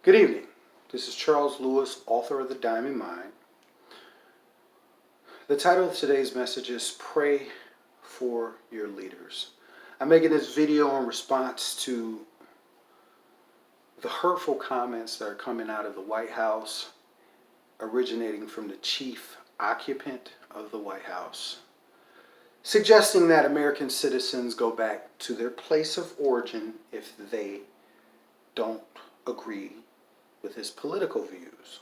Good evening. This is Charles Lewis, author of The Diamond Mind. The title of today's message is Pray for Your Leaders. I'm making this video in response to the hurtful comments that are coming out of the White House, originating from the chief occupant of the White House, suggesting that American citizens go back to their place of origin if they don't agree with his political views.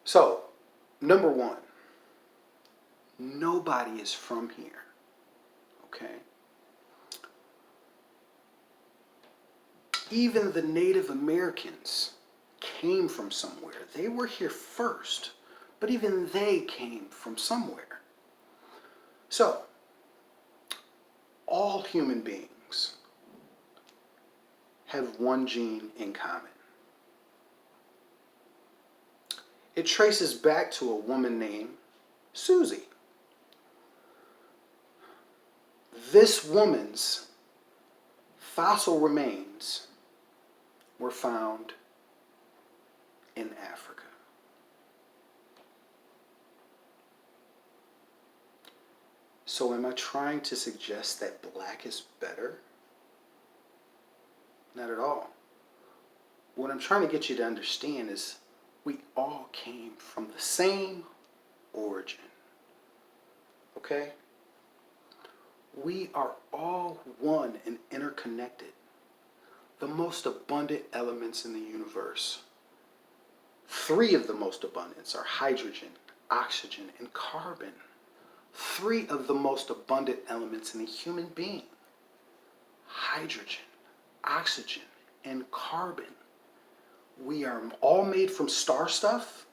So, number one, nobody is from here, okay? Even the Native Americans came from somewhere. They were here first, but even they came from somewhere. So, all human beings have one gene in common. It traces back to a woman named Susie. This woman's fossil remains were found in Africa. So am I trying to suggest that black is better? Not at all. What I'm trying to get you to understand is we all came from the same origin. Okay? We are all one and interconnected. The most abundant elements in the universe. 3 of the most abundant are hydrogen, oxygen, and carbon. 3 of the most abundant elements in a human being. Hydrogen, oxygen, and carbon. We are all made from star stuff.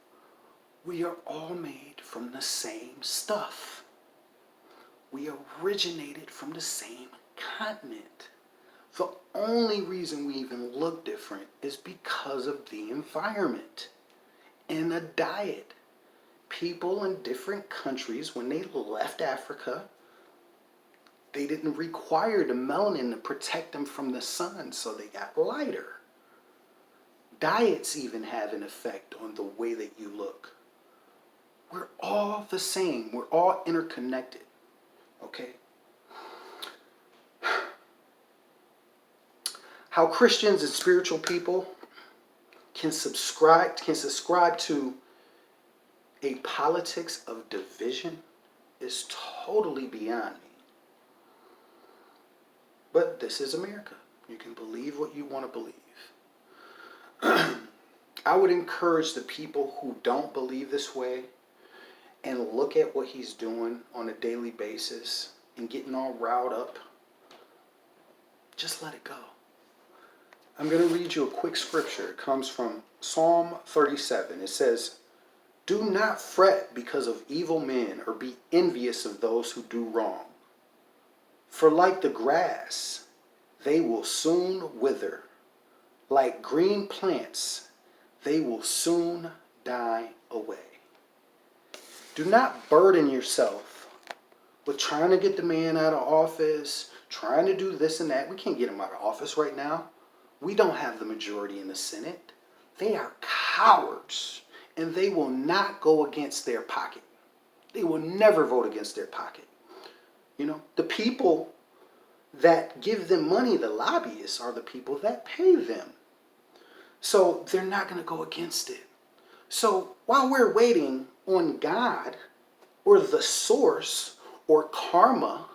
We are all made from the same stuff. We originated from the same continent. The only reason we even look different is because of the environment and the diet. People in different countries, when they left Africa, they didn't require the melanin to protect them from the sun, so they got lighter. Diets even have an effect on the way that you look. We're all the same. We're all interconnected. Okay? How Christians and spiritual people can subscribe to a politics of division is totally beyond me. But this is America. You can believe what you want to believe. I would encourage the people who don't believe this way and look at what he's doing on a daily basis and getting all riled up. Just let it go. I'm going to read you a quick scripture. It comes from Psalm 37. It says, "Do not fret because of evil men, or be envious of those who do wrong. For like the grass, they will soon wither. Like green plants, they will soon die away." Do not burden yourself with trying to get the man out of office, trying to do this and that. We can't get him out of office right now. We don't have the majority in the Senate. They are cowards, and they will not go against their pocket. They will never vote against their pocket. You know, the people that give them money, the lobbyists, are the people that pay them. So they're not going to go against it. So while we're waiting on God or the source or karma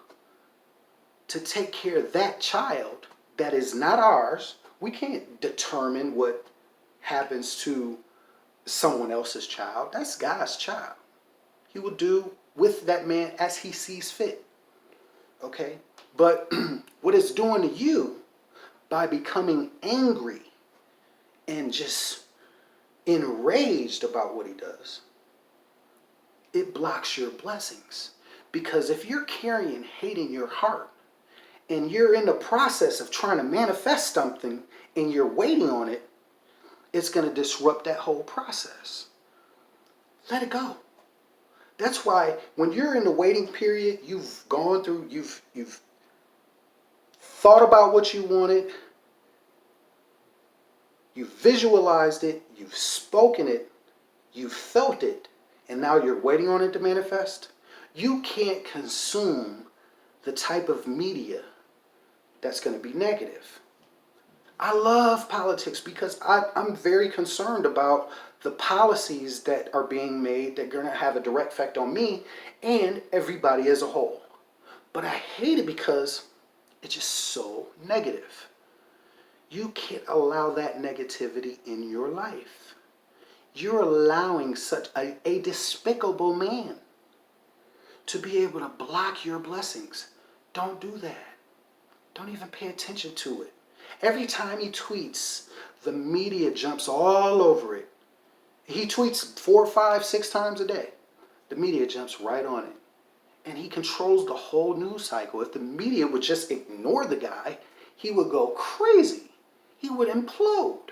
to take care of that child that is not ours, we can't determine what happens to someone else's child. That's God's child. He will do with that man as he sees fit. Okay? But what it's doing to you by becoming angry and just enraged about what he does, it blocks your blessings. Because if you're carrying hate in your heart and you're in the process of trying to manifest something and you're waiting on it, it's going to disrupt that whole process. Let it go. That's why when you're in the waiting period, you've gone through, you've thought about what you wanted, You visualized it, you've spoken it, you've felt it, and now you're waiting on it to manifest. You can't consume the type of media that's going to be negative. I love politics because I'm very concerned about the policies that are being made that are going to have a direct effect on me and everybody as a whole. But I hate it because it's just so negative. You can't allow that negativity in your life. You're allowing such a despicable man to be able to block your blessings. Don't do that. Don't even pay attention to it. Every time he tweets, the media jumps all over it. He tweets 4, 5, 6 times a day. The media jumps right on it. And he controls the whole news cycle. If the media would just ignore the guy, he would go crazy. He would implode.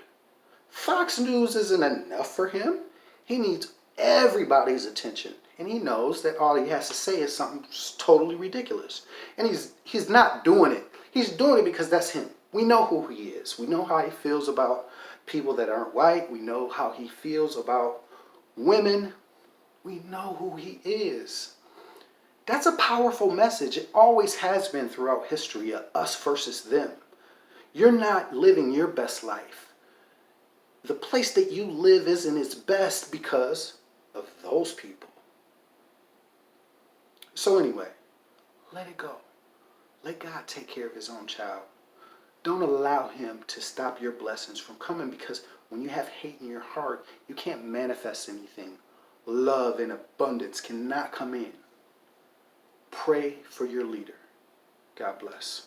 Fox News isn't enough for him. He needs everybody's attention. And he knows that all he has to say is something totally ridiculous. And he's not doing it. He's doing it because that's him. We know who he is. We know how he feels about people that aren't white. We know how he feels about women. We know who he is. That's a powerful message. It always has been throughout history, us versus them. You're not living your best life. The place that you live isn't its best because of those people. So anyway, let it go. Let God take care of his own child. Don't allow him to stop your blessings from coming, because when you have hate in your heart, you can't manifest anything. Love and abundance cannot come in. Pray for your leader. God bless.